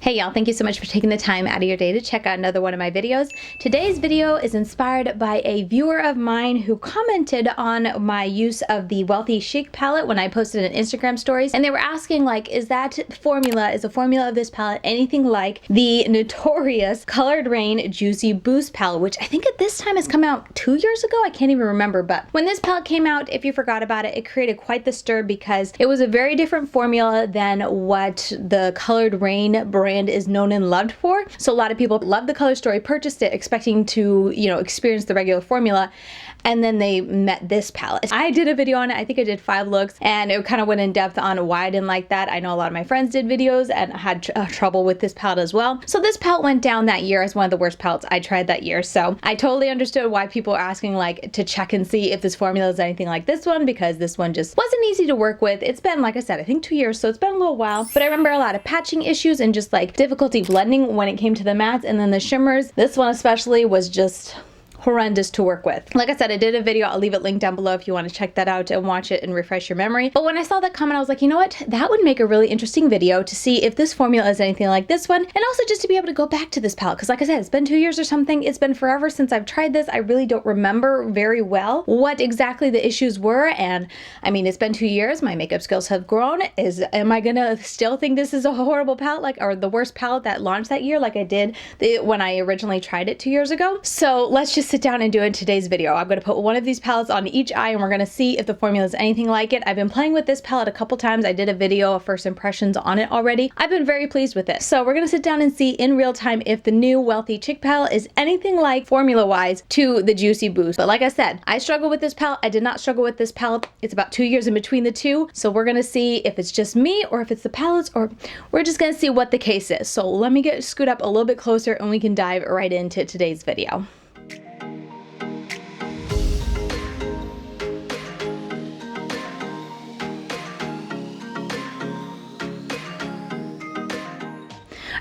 Hey y'all, thank you so much for taking the time out of your day to check out another one of my videos. Today's video is inspired by a viewer of mine who commented on my use of the Wealthy Chic palette when I posted an Instagram stories, and they were asking like, is the formula of this palette anything like the notorious Colored Raine Juicy Boost palette, which I think at this time has come out 2 years ago? I can't even remember, but when this palette came out, if you forgot about it, it created quite the stir because it was a very different formula than what the Colored Raine brand is known and loved for. So a lot of people loved the color story, purchased it expecting to, experience the regular formula, and then they met this palette. I did a video on it. I think I did 5 looks, and it kind of went in depth on why I didn't like that. I know a lot of my friends did videos and had trouble with this palette as well. So this palette went down that year as one of the worst palettes I tried that year. So I totally understood why people are asking like to check and see if this formula is anything like this one, because this one just wasn't easy to work with. It's been, like I said, I think 2 years, so it's been a little while, but I remember a lot of patching issues and just like difficulty blending when it came to the mattes, and then the shimmers. This one especially was just horrendous to work with. Like I said, I did a video. I'll leave it linked down below if you want to check that out and watch it and refresh your memory. But when I saw that comment, I was like, you know what? That would make a really interesting video to see if this formula is anything like this one, and also just to be able to go back to this palette, because like I said, it's been 2 years or something. It's been forever since I've tried this. I really don't remember very well what exactly the issues were, and I mean, it's been 2 years. My makeup skills have grown. Am I gonna still think this is a horrible palette, or the worst palette that launched that year like I did when I originally tried it 2 years ago? So let's just sit down and do it in today's video. I'm going to put one of these palettes on each eye, and we're going to see if the formula is anything like it. I've been playing with this palette a couple times. I did a video of first impressions on it already. I've been very pleased with it. So we're going to sit down and see in real time if the new Wealthy Chic palette is anything like formula-wise to the Juicy Boost. But like I said, I struggle with this palette. I did not struggle with this palette. It's about 2 years in between the two. So we're going to see if it's just me or if it's the palettes, or we're just going to see what the case is. So let me scoot up a little bit closer and we can dive right into today's video.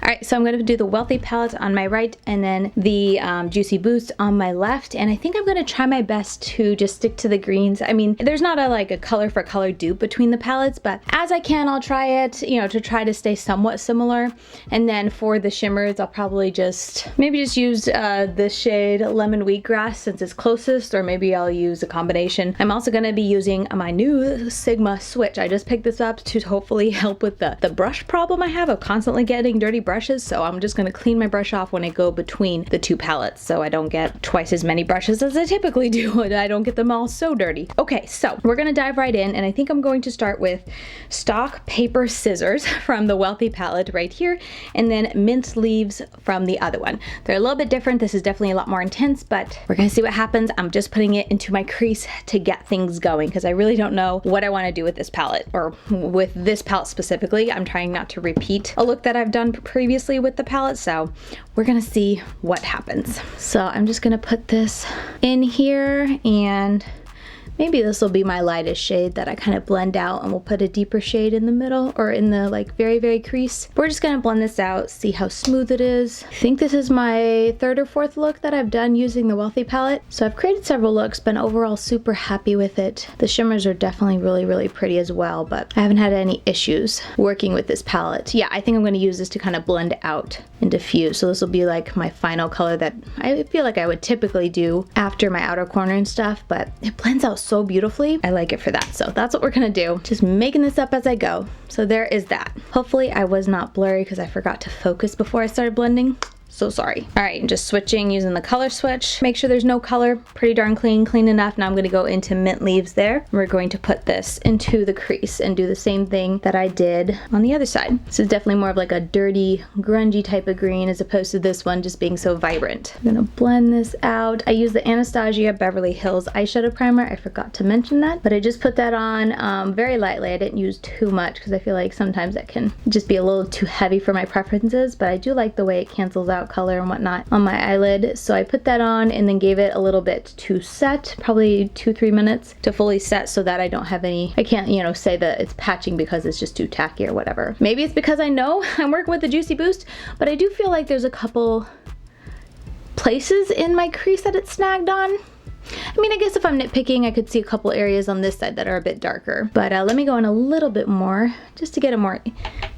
Alright, so I'm going to do the Wealthy palette on my right and then the Juicy Boost on my left, and I think I'm going to try my best to just stick to the greens. I mean, there's not a color for color dupe between the palettes, but as I can, I'll try it, to try to stay somewhat similar. And then for the shimmers, I'll probably maybe just use this shade Lemon Wheatgrass since it's closest, or maybe I'll use a combination. I'm also going to be using my new Sigma Switch. I just picked this up to hopefully help with the brush problem I have of constantly getting dirty brushes. So I'm just going to clean my brush off when I go between the two palettes, so I don't get twice as many brushes as I typically do, and I don't get them all so dirty. Okay, so we're going to dive right in, and I think I'm going to start with Stock Paper Scissors from the Wealthy palette right here, and then Mint Leaves from the other one. They're a little bit different. This is definitely a lot more intense, but we're going to see what happens. I'm just putting it into my crease to get things going because I really don't know what I want to do with this palette, or with this palette specifically. I'm trying not to repeat a look that I've done previously with the palette, so we're gonna see what happens. So I'm just gonna put this in here, and maybe this will be my lightest shade that I kind of blend out, and we'll put a deeper shade in the middle, or in the very, very crease. We're just gonna blend this out, see how smooth it is. I think this is my 3rd or 4th look that I've done using the Wealthy palette. So I've created several looks, been overall super happy with it. The shimmers are definitely really, really pretty as well, but I haven't had any issues working with this palette. Yeah, I think I'm gonna use this to kind of blend out and diffuse. So this will be like my final color that I feel like I would typically do after my outer corner and stuff, but it blends out so beautifully. I like it for that. So that's what we're gonna do. Just making this up as I go. So there is that. Hopefully I was not blurry because I forgot to focus before I started blending. So sorry. All right, just switching, using the color switch. Make sure there's no color. Pretty darn clean enough. Now I'm gonna go into Mint Leaves there. We're going to put this into the crease and do the same thing that I did on the other side. This is definitely more of like a dirty, grungy type of green as opposed to this one just being so vibrant. I'm gonna blend this out. I use the Anastasia Beverly Hills eyeshadow primer. I forgot to mention that, but I just put that on very lightly. I didn't use too much because I feel like sometimes that can just be a little too heavy for my preferences, but I do like the way it cancels out color and whatnot on my eyelid. So I put that on and then gave it a little bit to set, probably 2-3 minutes to fully set, so that I don't have any, I can't, say that it's patching because it's just too tacky or whatever. Maybe it's because I know I'm working with the Juicy Boost, but I do feel like there's a couple places in my crease that it's snagged on. I mean, I guess if I'm nitpicking, I could see a couple areas on this side that are a bit darker, but let me go in a little bit more just to get a more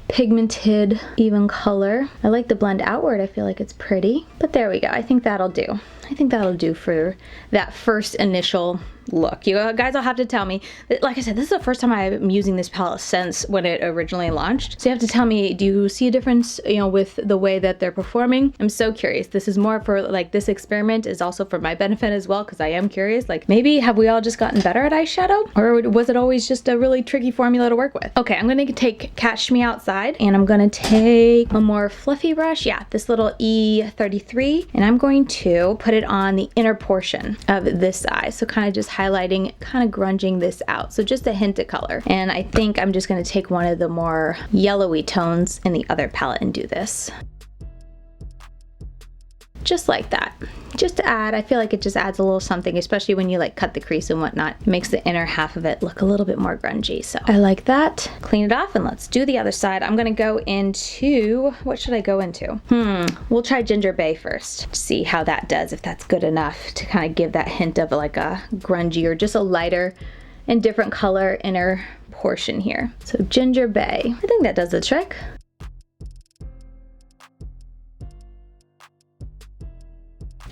pigmented, even color. I like the blend outward. I feel like it's pretty, but there we go. I think that'll do. I think that'll do for that first initial look. You guys will have to tell me. Like I said, this is the first time I'm using this palette since when it originally launched. So you have to tell me, do you see a difference, you know, with the way that they're performing? I'm so curious. This is more for like, this experiment is also for my benefit as well, because I am curious. Like, maybe have we all just gotten better at eyeshadow? Or was it always just a really tricky formula to work with? Okay, I'm gonna take Catch Me Outside, and I'm gonna take a more fluffy brush. Yeah, this little E33, and I'm going to put it on the inner portion of this eye. So kind of just highlighting, kind of grunging this out. So just a hint of color. And I think I'm just gonna take one of the more yellowy tones in the other palette and do this. Just like that. Just to add, I feel like it just adds a little something, especially when you like cut the crease and whatnot. It makes the inner half of it look a little bit more grungy. So I like that. Clean it off and let's do the other side. I'm gonna go into, what should I go into? We'll try Ginger Bay first. See how that does, if that's good enough to kind of give that hint of like a grungy or just a lighter and different color inner portion here. So Ginger Bay, I think that does the trick.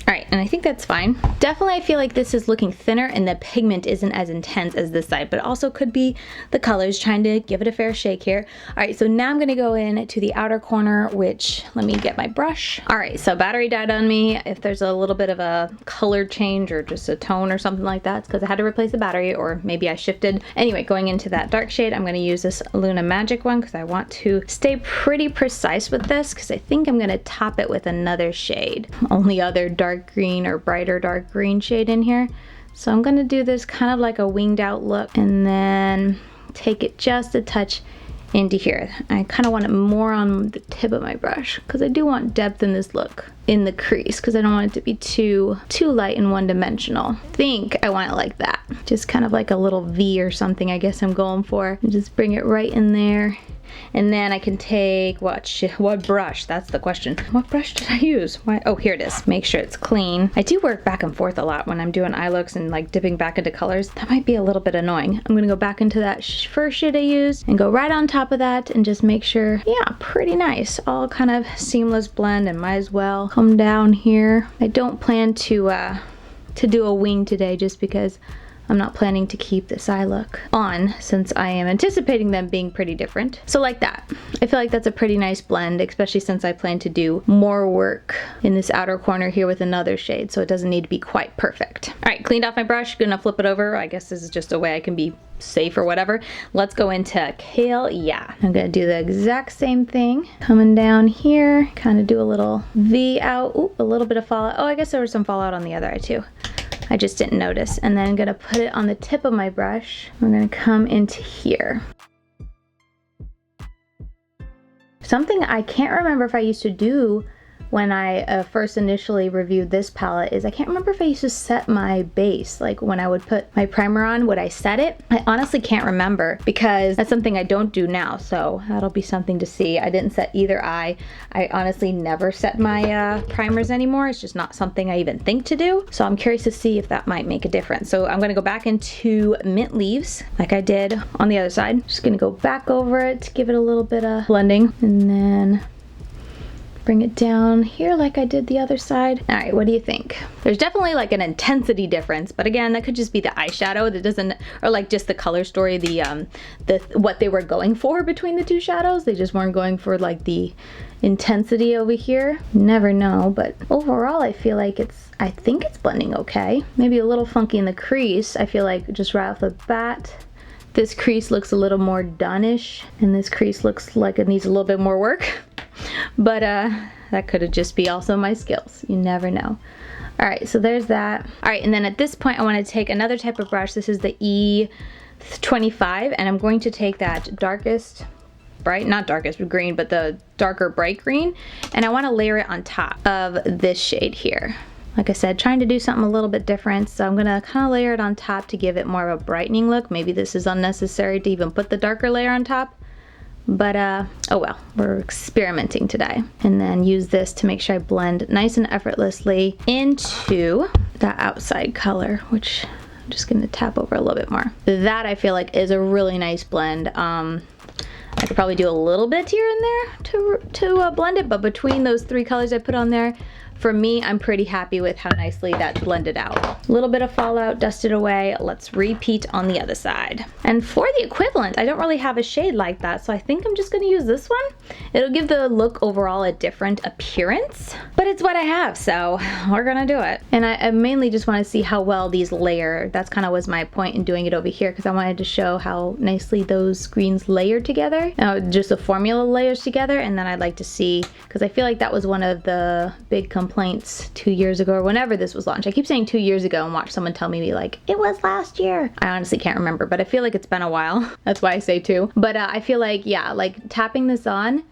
All right, and I think that's fine. Definitely I feel like this is looking thinner and the pigment isn't as intense as this side, but also could be the colors, trying to give it a fair shake here. All right, so now I'm gonna go in to the outer corner, which, let me get my brush. All right, so battery died on me. If there's a little bit of a color change or just a tone or something like that, it's because I had to replace the battery, or maybe I shifted. Anyway, going into that dark shade, I'm gonna use this Luna Magic one because I want to stay pretty precise with this, because I think I'm gonna top it with another shade. Only other dark green or brighter dark green shade in here. So I'm gonna do this kind of like a winged out look and then take it just a touch into here. I kind of want it more on the tip of my brush because I do want depth in this look in the crease, because I don't want it to be too light and one-dimensional. I think I want it like that, just kind of like a little V or something, I guess I'm going for, and just bring it right in there. And then I can take, what brush? That's the question. What brush did I use? Why? Oh, here it is. Make sure it's clean. I do work back and forth a lot when I'm doing eye looks and like dipping back into colors. That might be a little bit annoying. I'm gonna go back into that first shade I used and go right on top of that and just make sure, yeah, pretty nice. All kind of seamless blend, and might as well come down here. I don't plan to do a wing today just because I'm not planning to keep this eye look on, since I am anticipating them being pretty different. So like that. I feel like that's a pretty nice blend, especially since I plan to do more work in this outer corner here with another shade, so it doesn't need to be quite perfect. All right, cleaned off my brush, gonna flip it over. I guess this is just a way I can be safe or whatever. Let's go into Kale Yeah. I'm gonna do the exact same thing. Coming down here, kind of do a little V out. Ooh, a little bit of fallout. Oh, I guess there was some fallout on the other eye too. I just didn't notice. And then I'm gonna put it on the tip of my brush. I'm gonna come into here. Something I can't remember if I used to do when I first initially reviewed this palette is I can't remember if I used to set my base. Like when I would put my primer on, would I set it? I honestly can't remember, because that's something I don't do now, so that'll be something to see. I didn't set either eye. I honestly never set my primers anymore. It's just not something I even think to do. So I'm curious to see if that might make a difference. So I'm gonna go back into Mint Leaves like I did on the other side. Just gonna go back over it, give it a little bit of blending, and then bring it down here like I did the other side. All right, what do you think? There's definitely like an intensity difference, but again, that could just be the eyeshadow that doesn't, or like just the color story, the what they were going for between the two shadows. They just weren't going for like the intensity over here. Never know, but overall I feel like I think it's blending okay. Maybe a little funky in the crease. I feel like just right off the bat, this crease looks a little more done-ish, and this crease looks like it needs a little bit more work. But that could just be also my skills. You never know. All right, so there's that. All right, and then at this point I want to take another type of brush. This is the E25, and I'm going to take that darkest, not darkest green, but the darker bright green, and I want to layer it on top of this shade here. Like I said, trying to do something a little bit different, so I'm gonna kind of layer it on top to give it more of a brightening look. Maybe this is unnecessary to even put the darker layer on top, but oh well, we're experimenting today. And then use this to make sure I blend nice and effortlessly into that outside color, which I'm just gonna tap over a little bit more. That I feel like is a really nice blend. I could probably do a little bit here and there to blend it, but between those 3 colors I put on there, for me, I'm pretty happy with how nicely that's blended out. A little bit of fallout dusted away. Let's repeat on the other side. And for the equivalent, I don't really have a shade like that, so I think I'm just gonna use this one. It'll give the look overall a different appearance, but it's what I have, so we're gonna do it. And I mainly just wanna see how well these layer. That's kind of was my point in doing it over here, because I wanted to show how nicely those greens layer together. Just the formula layers together, and then I'd like to see, because I feel like that was one of the big complaints 2 years ago or whenever this was launched. I keep saying 2 years ago and watch someone tell me like, it was last year. I honestly can't remember, but I feel like it's been a while. That's why I say 2. But I feel like, yeah, like tapping this on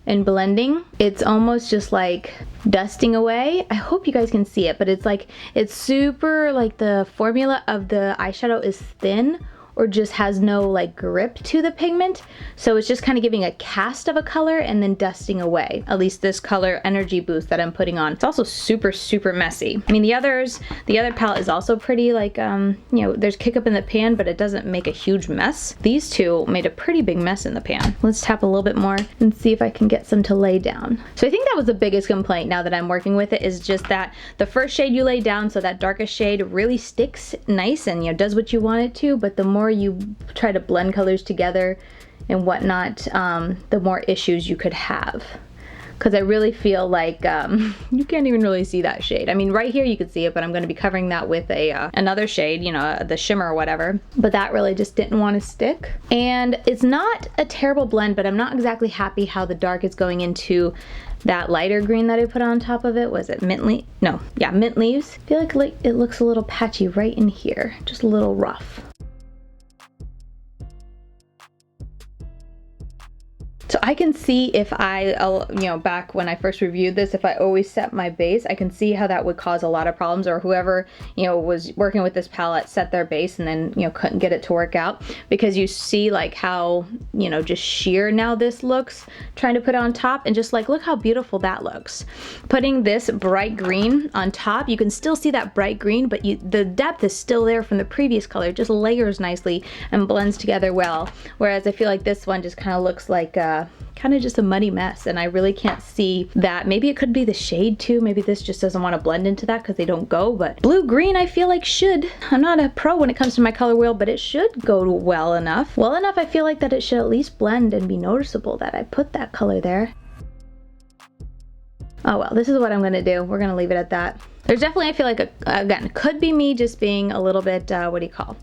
and blending, it's almost just like dusting away. I hope you guys can see it, but it's like, it's super, like the formula of the eyeshadow is thin, or just has no like grip to the pigment. So it's just kind of giving a cast of a color and then dusting away. At least this color Energy Boost that I'm putting on. It's also super, super messy. I mean, the other palette is also pretty like, you know, there's kick up in the pan, but it doesn't make a huge mess. These two made a pretty big mess in the pan. Let's tap a little bit more and see if I can get some to lay down. So I think that was the biggest complaint now that I'm working with it, is just that the first shade you lay down, so that darkest shade really sticks nice and, you know, does what you want it to, but the more you try to blend colors together and whatnot, the more issues you could have. Because I really feel like you can't even really see that shade. I mean, right here you could see it, but I'm going to be covering that with a another shade, you know, the shimmer or whatever. But that really just didn't want to stick. And it's not a terrible blend, but I'm not exactly happy how the dark is going into that lighter green that I put on top of it. Was it mint leaf? No, yeah, mint leaves. I feel like it looks a little patchy right in here, just a little rough. So I can see if I, you know, back when I first reviewed this, if I always set my base, I can see how that would cause a lot of problems, or whoever, you know, was working with this palette set their base and then, you know, couldn't get it to work out, because you see like how, you know, just sheer now this looks trying to put it on top, and just like, look how beautiful that looks. Putting this bright green on top, you can still see that bright green, but the depth is still there from the previous color. It just layers nicely and blends together well. Whereas I feel like this one just kind of looks like kind of just a muddy mess, and I really can't see that. Maybe it could be the shade too. Maybe this just doesn't want to blend into that because they don't go, but blue green I feel like should. I'm not a pro when it comes to my color wheel, but it should go well enough. Well enough, I feel like that it should at least blend and be noticeable that I put that color there. Oh well, this is what I'm gonna do. We're gonna leave it at that. There's definitely, I feel like, again, could be me just being a little bit, what do you call,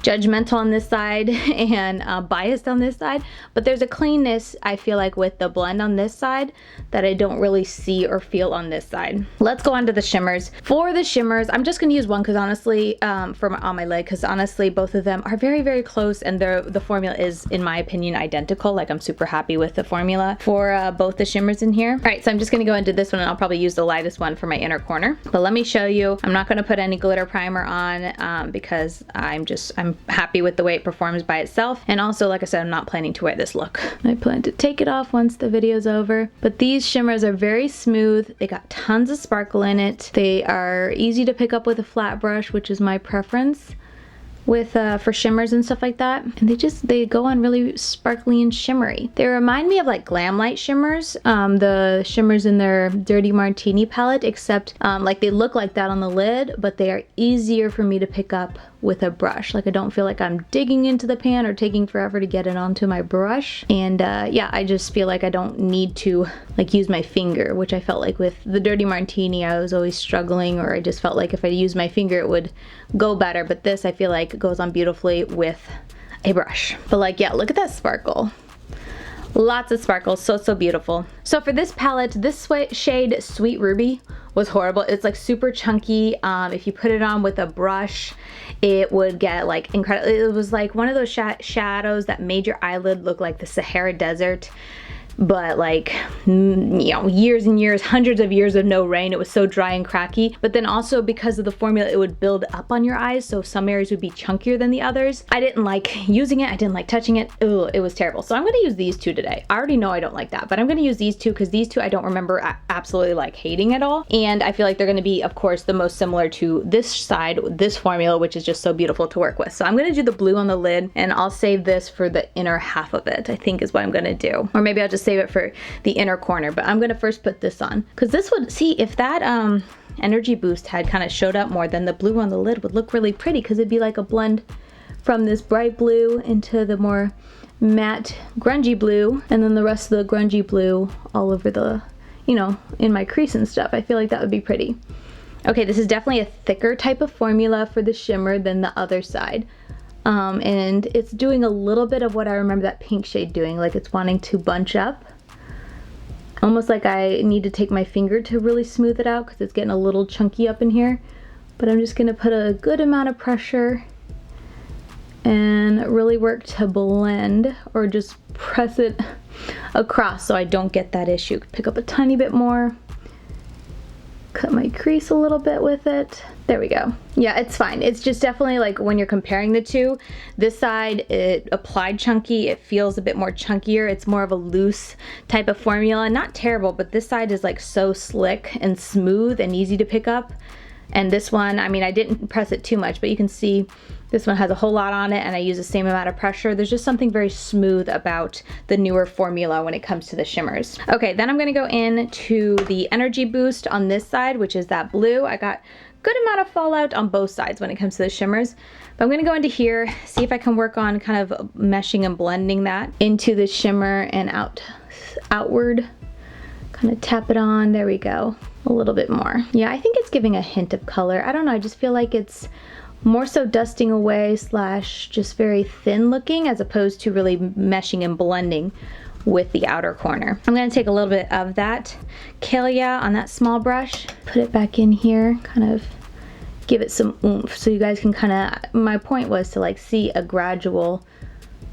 judgmental on this side and biased on this side, but there's a cleanness I feel like with the blend on this side that I don't really see or feel on this side. Let's go on to the shimmers. For the shimmers, I'm just gonna use one because honestly, on my lid, because honestly both of them are very, very close, and the formula is, in my opinion, identical. Like, I'm super happy with the formula for both the shimmers in here. All right, so I'm just gonna go into this one, and I'll probably use the lightest one for my inner corner. But let me show you. I'm not gonna put any glitter primer on because I'm happy with the way it performs by itself. And also, like I said, I'm not planning to wear this look. I plan to take it off once the video's over. But these shimmers are very smooth. They got tons of sparkle in it. They are easy to pick up with a flat brush, which is my preference with for shimmers and stuff like that. And they go on really sparkly and shimmery. They remind me of like Glam Light shimmers, the shimmers in their Dirty Martini palette, except like they look like that on the lid, but they are easier for me to pick up with a brush. Like, I don't feel like I'm digging into the pan or taking forever to get it onto my brush. And yeah, I just feel like I don't need to like use my finger, which I felt like with the Dirty Martini I was always struggling, or I just felt like if I used my finger it would go better. But this I feel like goes on beautifully with a brush. But like, yeah, look at that sparkle. Lots of sparkles, so beautiful. So for this palette, this shade Sweet Ruby was horrible. It's like super chunky. If you put it on with a brush, it would get like incredible. It was like one of those shadows that made your eyelid look like the Sahara Desert. but like, you know, years and years, hundreds of years of no rain. It was so dry and cracky. But then also because of the formula, it would build up on your eyes, so some areas would be chunkier than the others. I didn't like using it. I didn't like touching it. Ugh, it was terrible. So I'm gonna use these two today. I already know I don't like that, but I'm gonna use these two because these two I don't remember absolutely like hating at all. And I feel like they're gonna be, of course, the most similar to this side, this formula, which is just so beautiful to work with. So I'm gonna do the blue on the lid, and I'll save this for the inner half of it, I think is what I'm gonna do. Or maybe I'll just save it for the inner corner, but I'm gonna first put this on. Because this would, see, if that energy boost had kind of showed up more, then the blue on the lid would look really pretty, because it'd be like a blend from this bright blue into the more matte grungy blue, and then the rest of the grungy blue all over the, you know, in my crease and stuff. I feel like that would be pretty. Okay, this is definitely a thicker type of formula for the shimmer than the other side. And it's doing a little bit of what I remember that pink shade doing, like it's wanting to bunch up. Almost like I need to take my finger to really smooth it out because it's getting a little chunky up in here. But I'm just gonna put a good amount of pressure and really work to blend, or just press it across so I don't get that issue. Pick up a tiny bit more. Cut my crease a little bit with it. There we go. Yeah, it's fine. It's just definitely like when you're comparing the two, this side, it applied chunky, it feels a bit more chunkier. It's more of a loose type of formula. Not terrible, but this side is like so slick and smooth and easy to pick up. And this one, I mean, I didn't press it too much, but you can see this one has a whole lot on it, and I use the same amount of pressure. There's just something very smooth about the newer formula when it comes to the shimmers. Okay, then I'm gonna go into the energy boost on this side, which is that blue. I got good amount of fallout on both sides when it comes to the shimmers. But I'm gonna go into here, see if I can work on kind of meshing and blending that into the shimmer and outward. Kind of tap it on, there we go. A little bit more. Yeah, I think it's giving a hint of color. I don't know, I just feel like it's more so dusting away slash just very thin looking, as opposed to really meshing and blending with the outer corner. I'm gonna take a little bit of that Kalia on that small brush, put it back in here, kind of give it some oomph so you guys can kind of, my point was to like see a gradual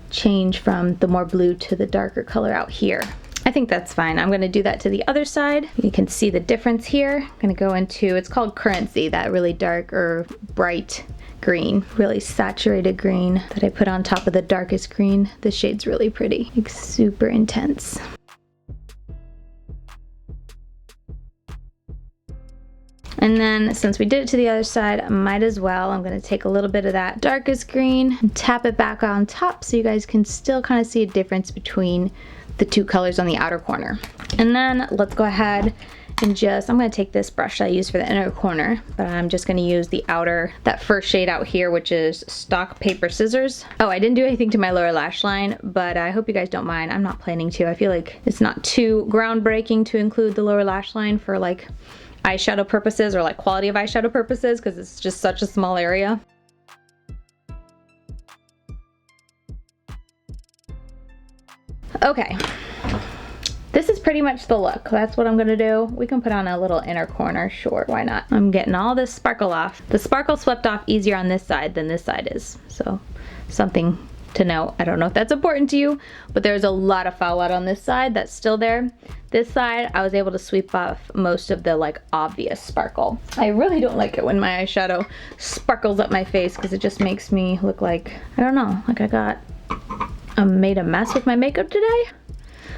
change from the more blue to the darker color out here. I think that's fine. I'm gonna do that to the other side. You can see the difference here. I'm gonna go into, it's called Currency, that really dark or bright green, really saturated green that I put on top of the darkest green. This shade's really pretty, like super intense. And then since we did it to the other side, I might as well, I'm gonna take a little bit of that darkest green and tap it back on top so you guys can still kind of see a difference between the two colors on the outer corner. And then let's go ahead and just, I'm gonna take this brush I use for the inner corner, but I'm just gonna use the outer, that first shade out here, which is Stock Paper Scissors. Oh, I didn't do anything to my lower lash line, but I hope you guys don't mind. I'm not planning to. I feel like it's not too groundbreaking to include the lower lash line for like eyeshadow purposes or like quality of eyeshadow purposes, because it's just such a small area. Okay, this is pretty much the look. That's what I'm gonna do. We can put on a little inner corner, sure, why not? I'm getting all this sparkle off. The sparkle swept off easier on this side than this side is, so something to note. I don't know if that's important to you, but there's a lot of fallout on this side that's still there. This side, I was able to sweep off most of the like obvious sparkle. I really don't like it when my eyeshadow sparkles up my face, because it just makes me look like, I don't know, like I made a mess with my makeup today.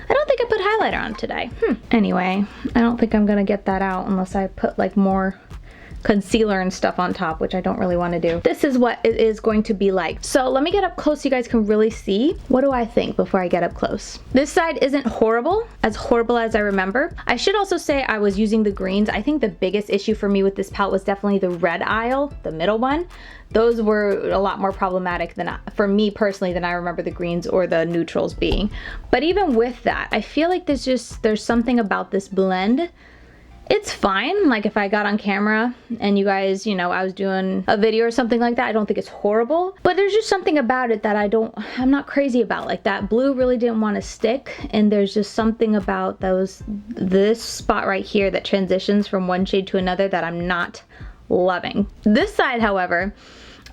I don't think I put highlighter on today. Anyway, I don't think I'm gonna get that out unless I put like more concealer and stuff on top, which I don't really want to do. This is what it is going to be like. So let me get up close so you guys can really see. What do I think before I get up close? This side isn't horrible as I remember. I should also say I was using the greens. I think the biggest issue for me with this palette was definitely the red aisle, the middle one. Those were a lot more problematic than, for me personally, than I remember the greens or the neutrals being. But even with that, I feel like there's something about this blend. It's fine, like if I got on camera and you guys, you know, I was doing a video or something like that, I don't think it's horrible. But there's just something about it that I'm not crazy about. Like that blue really didn't want to stick, and there's just something about this spot right here that transitions from one shade to another that I'm not loving. This side, however,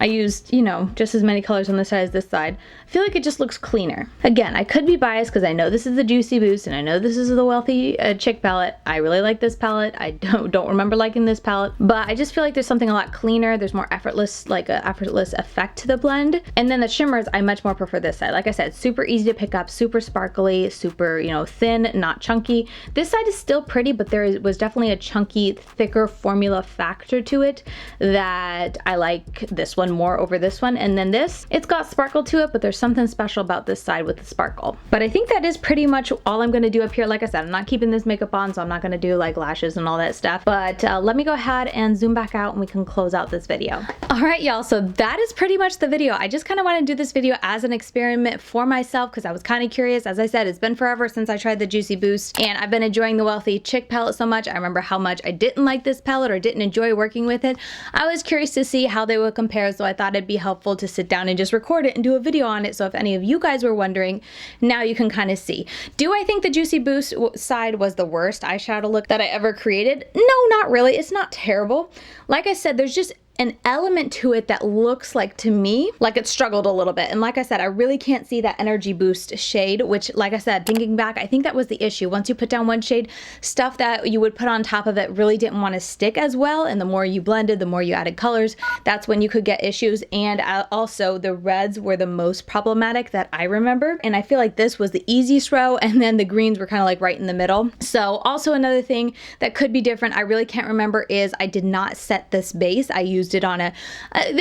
I used, you know, just as many colors on this side as this side. I feel like it just looks cleaner. Again, I could be biased because I know this is the Juicy Boost and I know this is the Wealthy Chic palette. I really like this palette. I don't remember liking this palette, but I just feel like there's something a lot cleaner. There's more effortless, like an effortless effect to the blend. And then the shimmers, I much more prefer this side. Like I said, super easy to pick up, super sparkly, super, you know, thin, not chunky. This side is still pretty, but there was definitely a chunky, thicker formula factor to it that I like this one more over this one. And then this, it's got sparkle to it, but there's something special about this side with the sparkle. But I think that is pretty much all I'm gonna do up here. Like I said, I'm not keeping this makeup on, so I'm not gonna do like lashes and all that stuff. But let me go ahead and zoom back out and we can close out this video. All right, y'all, so that is pretty much the video. I just kind of want to do this video as an experiment for myself because I was kind of curious. As I said, it's been forever since I tried the Juicy Boost and I've been enjoying the Wealthy Chic palette so much. I remember how much I didn't like this palette or didn't enjoy working with it. I was curious to see how they would compare, so I thought it'd be helpful to sit down and just record it and do a video on it. So if any of you guys were wondering, now you can kind of see. Do I think the Juicy Boost side was the worst eyeshadow look that I ever created? No, not really. It's not terrible. Like I said, there's just an element to it that looks like, to me, like it struggled a little bit. And like I said, I really can't see that Energy Boost shade, which, like I said, thinking back, I think that was the issue. Once you put down one shade, stuff that you would put on top of it really didn't want to stick as well. And the more you blended, the more you added colors, that's when you could get issues. And also the reds were the most problematic that I remember. And I feel like this was the easiest row, and then the greens were kind of like right in the middle. So also another thing that could be different, I really can't remember, is I did not set this base. I used it on it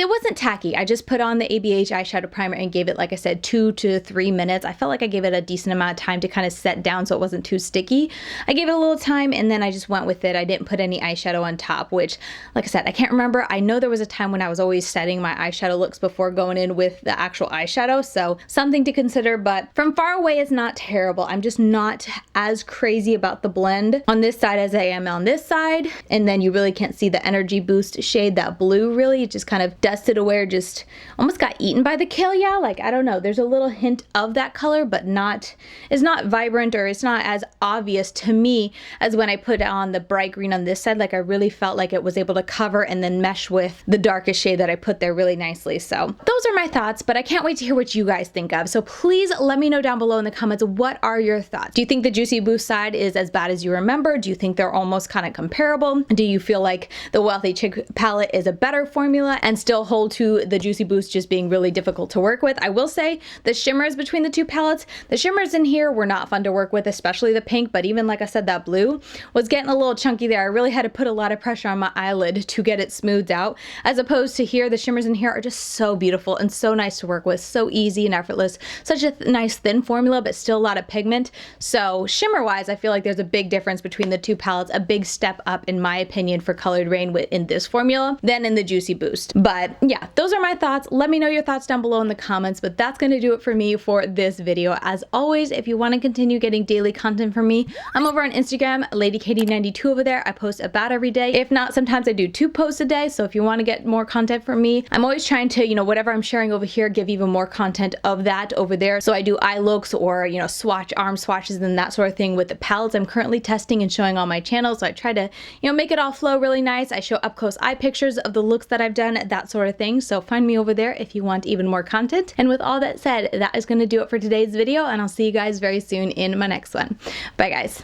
wasn't tacky. I just put on the ABH eyeshadow primer and gave it, like I said, 2 to 3 minutes. I felt like I gave it a decent amount of time to kind of set down so it wasn't too sticky. I gave it a little time and then I just went with it. I didn't put any eyeshadow on top, which, like I said, I can't remember. I know there was a time when I was always setting my eyeshadow looks before going in with the actual eyeshadow, so something to consider. But from far away, it's not terrible. I'm just not as crazy about the blend on this side as I am on this side. And then you really can't see the Energy Boost shade, that blue, really. It just kind of dusted away, or just almost got eaten by the kill. Yeah, like, I don't know. There's a little hint of that color, but it's not vibrant, or it's not as obvious to me as when I put on the bright green on this side. Like, I really felt like it was able to cover and then mesh with the darkest shade that I put there really nicely. So those are my thoughts, but I can't wait to hear what you guys think of. So please let me know down below in the comments, what are your thoughts? Do you think the Juicy Boost side is as bad as you remember? Do you think they're almost kind of comparable? Do you feel like the Wealthy Chic palette is a better formula and still hold to the Juicy Boost just being really difficult to work with? I will say the shimmers between the two palettes, the shimmers in here were not fun to work with, especially the pink, but even, like I said, that blue was getting a little chunky there. I really had to put a lot of pressure on my eyelid to get it smoothed out, as opposed to here, the shimmers in here are just so beautiful and so nice to work with, so easy and effortless, such a nice thin formula, but still a lot of pigment. So shimmer wise, I feel like there's a big difference between the two palettes, a big step up in my opinion for colored Raine in this formula than in the Juicy Boost. But yeah, those are my thoughts. Let me know your thoughts down below in the comments, but that's going to do it for me for this video. As always, if you want to continue getting daily content from me, I'm over on Instagram, LadyKatie92 over there. I post about every day. If not, sometimes I do 2 posts a day. So if you want to get more content from me, I'm always trying to, you know, whatever I'm sharing over here, give even more content of that over there. So I do eye looks, or, you know, arm swatches and that sort of thing with the palettes I'm currently testing and showing on my channel. So I try to, you know, make it all flow really nice. I show up close eye pictures of the looks that I've done, that sort of thing. So find me over there if you want even more content. And with all that said, that is going to do it for today's video, and I'll see you guys very soon in my next one. Bye guys.